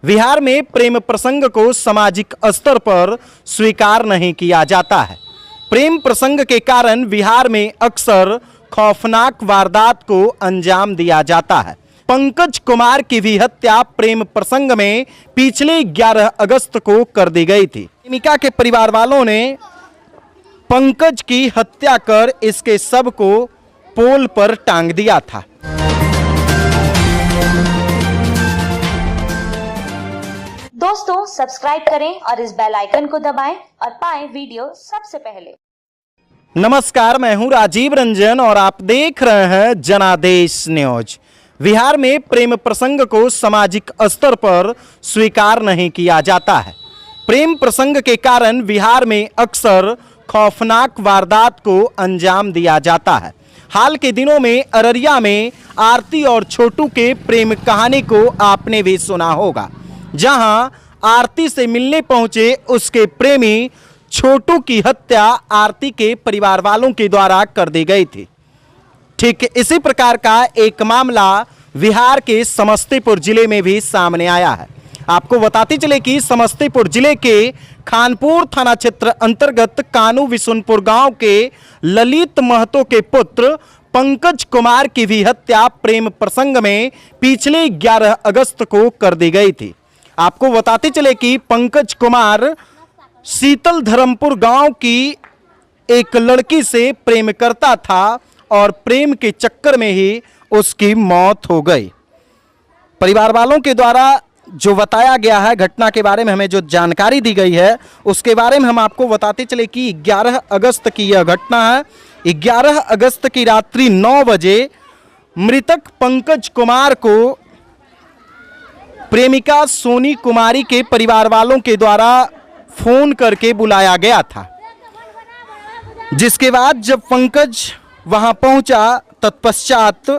बिहार में प्रेम प्रसंग को सामाजिक स्तर पर स्वीकार नहीं किया जाता है। प्रेम प्रसंग के कारण बिहार में अक्सर खौफनाक वारदात को अंजाम दिया जाता है। पंकज कुमार की भी हत्या प्रेम प्रसंग में पिछले 11 अगस्त को कर दी गई थी। प्रेमिका के परिवार वालों ने पंकज की हत्या कर इसके शव को पोल पर टांग दिया था। दोस्तों सब्सक्राइब करें और इस बेल आइकन को दबाएं और पाएं वीडियो सबसे पहले। नमस्कार, मैं हूं राजीव रंजन और आप देख रहे हैं जनादेश न्यूज। बिहार में प्रेम प्रसंग को सामाजिक स्तर पर स्वीकार नहीं किया जाता है। प्रेम प्रसंग के कारण बिहार में अक्सर खौफनाक वारदात को अंजाम दिया जाता है। हाल के दिनों में अररिया में आरती और छोटू के प्रेम कहानी को आपने भी सुना होगा, जहां आरती से मिलने पहुंचे उसके प्रेमी छोटू की हत्या आरती के परिवार वालों के द्वारा कर दी गई थी। ठीक इसी प्रकार का एक मामला बिहार के समस्तीपुर जिले में भी सामने आया है। आपको बताते चले कि समस्तीपुर जिले के खानपुर थाना क्षेत्र अंतर्गत कानू विशुनपुर गांव के ललित महतो के पुत्र पंकज कुमार की भी हत्या प्रेम प्रसंग में पिछले 11 अगस्त को कर दी गई थी। आपको बताते चले कि पंकज कुमार शीतल धर्मपुर गांव की एक लड़की से प्रेम करता था और प्रेम के चक्कर में ही उसकी मौत हो गई। परिवार वालों के द्वारा जो बताया गया है घटना के बारे में, हमें जो जानकारी दी गई है उसके बारे में हम आपको बताते चले कि 11 अगस्त की यह घटना है। 11 अगस्त की रात्रि 9 बजे मृतक पंकज कुमार को प्रेमिका सोनी कुमारी के परिवार वालों के द्वारा फोन करके बुलाया गया था, जिसके बाद जब पंकज वहां पहुंचा तत्पश्चात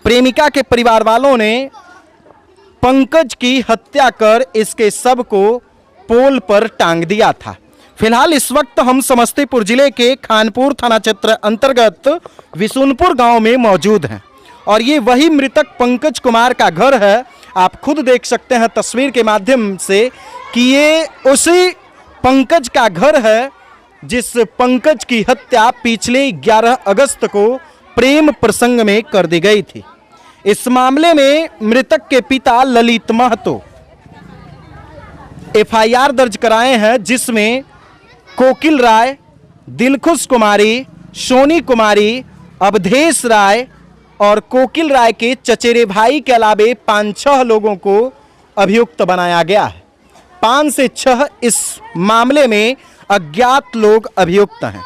प्रेमिका के परिवार वालों ने पंकज की हत्या कर इसके शव को पोल पर टांग दिया था। फिलहाल इस वक्त हम समस्तीपुर जिले के खानपुर थाना क्षेत्र अंतर्गत विशुनपुर गांव में मौजूद हैं और ये वही मृतक पंकज कुमार का घर है। आप खुद देख सकते हैं तस्वीर के माध्यम से कि ये उसी पंकज का घर है जिस पंकज की हत्या पिछले 11 अगस्त को प्रेम प्रसंग में कर दी गई थी। इस मामले में मृतक के पिता ललित महतो एफआईआर दर्ज कराए हैं, जिसमें कोकिल राय, दिलखुश कुमारी, सोनी कुमारी, अवधेश राय और कोकिल राय के चचेरे भाई के अलावे 5-6 लोगों को अभियुक्त बनाया गया है। 5 से 6 इस मामले में अज्ञात लोग अभियुक्त हैं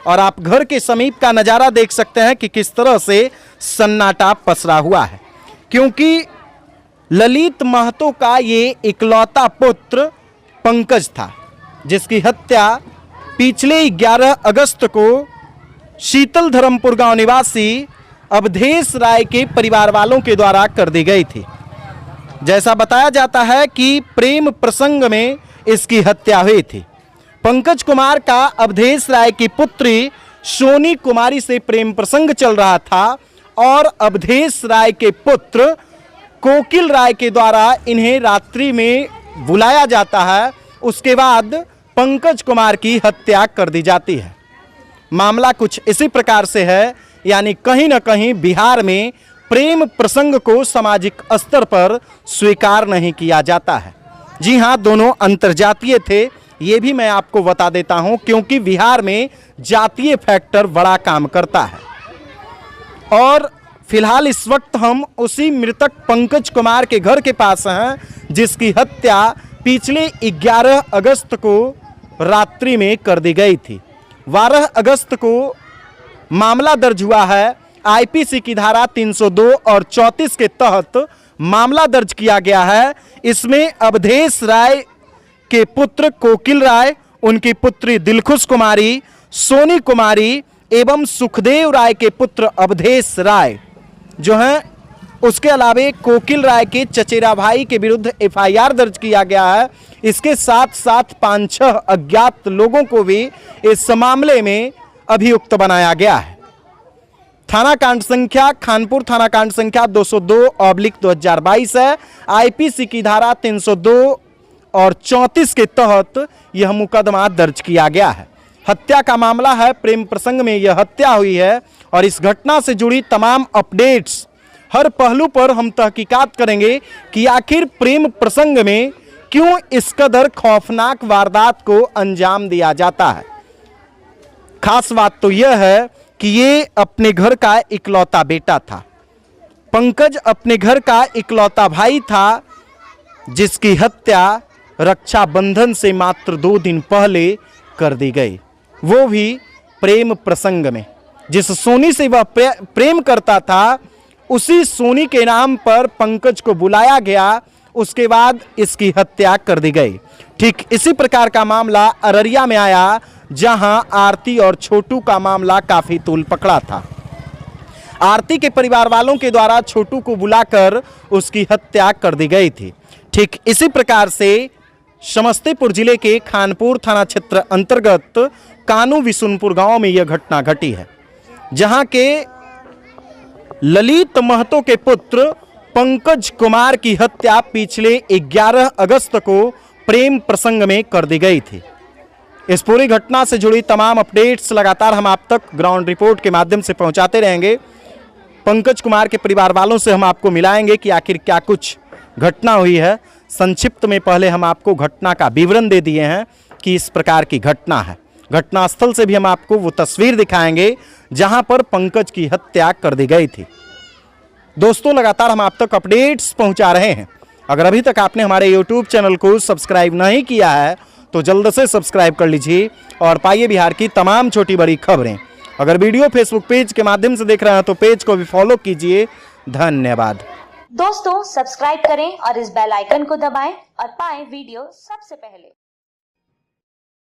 और आप घर के समीप का नज़ारा देख सकते हैं कि किस तरह से सन्नाटा पसरा हुआ है, क्योंकि ललित महतो का ये इकलौता पुत्र पंकज था जिसकी हत्या पिछले 11 अगस्त को शीतल धर्मपुर गांव निवासी अवधेश राय के परिवार वालों के द्वारा कर दी गई थी। जैसा बताया जाता है कि प्रेम प्रसंग में इसकी हत्या हुई थी। पंकज कुमार का अवधेश राय की पुत्री सोनी कुमारी से प्रेम प्रसंग चल रहा था और अवधेश राय के पुत्र कोकिल राय के द्वारा इन्हें रात्रि में बुलाया जाता है। उसके बाद पंकज कुमार की हत्या कर दी जाती है। मामला कुछ इसी प्रकार से है, यानी कहीं ना कहीं बिहार में प्रेम प्रसंग को सामाजिक स्तर पर स्वीकार नहीं किया जाता है। जी हाँ, दोनों अंतर्जातीय थे, ये भी मैं आपको बता देता हूं, क्योंकि बिहार में जातीय फैक्टर बड़ा काम करता है। और फिलहाल इस वक्त हम उसी मृतक पंकज कुमार के घर के पास हैं जिसकी हत्या पिछले 11 अगस्त को रात्रि में कर दी गई थी। 12 अगस्त को मामला दर्ज हुआ है। आईपीसी की धारा 302 और 34 के तहत मामला दर्ज किया गया है। इसमें अवधेश राय के पुत्र कोकिल राय, उनकी पुत्री दिलखुश कुमारी, सोनी कुमारी एवं सुखदेव राय के पुत्र अवधेश राय जो हैं, उसके अलावे कोकिल राय के चचेरा भाई के विरुद्ध एफआईआर दर्ज किया गया है। इसके साथ साथ 5-6 अज्ञात लोगों को भी इस मामले में अभियुक्त बनाया गया है। थाना कांड संख्या खानपुर थाना कांड संख्या 202/2022 है। आईपीसी की धारा 302 और 34 के तहत यह मुकदमा दर्ज किया गया है। हत्या का मामला है, प्रेम प्रसंग में यह हत्या हुई है और इस घटना से जुड़ी तमाम अपडेट्स, हर पहलू पर हम तहकीकात करेंगे कि आखिर प्रेम प्रसंग में क्यों इस कदर खौफनाक वारदात को अंजाम दिया जाता है। खास बात तो यह है कि ये अपने घर का इकलौता बेटा था। पंकज अपने घर का इकलौता भाई था, जिसकी हत्या रक्षाबंधन से मात्र 2 दिन पहले कर दी गई, वो भी प्रेम प्रसंग में। जिस सोनी से वह प्रेम करता था, उसी सोनी के नाम पर पंकज को बुलाया गया, उसके बाद इसकी हत्या कर दी गई। ठीक इसी प्रकार का मामला अररिया में आया, जहां आरती और छोटू का मामला काफी तूल पकड़ा था। आरती के परिवार वालों के द्वारा छोटू को बुलाकर उसकी हत्या कर दी गई थी। ठीक इसी प्रकार से समस्तीपुर जिले के खानपुर थाना क्षेत्र अंतर्गत कानू विशुनपुर गांव में यह घटना घटी है, जहां के ललित महतो के पुत्र पंकज कुमार की हत्या पिछले 11 अगस्त को प्रेम प्रसंग में कर दी गई थी। इस पूरी घटना से जुड़ी तमाम अपडेट्स लगातार हम आप तक ग्राउंड रिपोर्ट के माध्यम से पहुंचाते रहेंगे। पंकज कुमार के परिवार वालों से हम आपको मिलाएंगे कि आखिर क्या कुछ घटना हुई है। संक्षिप्त में पहले हम आपको घटना का विवरण दे दिए हैं कि इस प्रकार की घटना है। घटनास्थल से भी हम आपको वो तस्वीर दिखाएंगे जहां पर पंकज की हत्या कर दी गई थी। दोस्तों, लगातार हम आप तक अपडेट्स पहुंचा रहे हैं। अगर अभी तक आपने हमारे YouTube चैनल को सब्सक्राइब नहीं किया है तो जल्द से सब्सक्राइब कर लीजिए और पाइए बिहार की तमाम छोटी बड़ी खबरें। अगर वीडियो फेसबुक पेज के माध्यम से देख रहे हैं तो पेज को भी फॉलो कीजिए। धन्यवाद। दोस्तों, सब्सक्राइब करें और इस बेल आइकन को दबाएं और पाएं वीडियो सबसे पहले।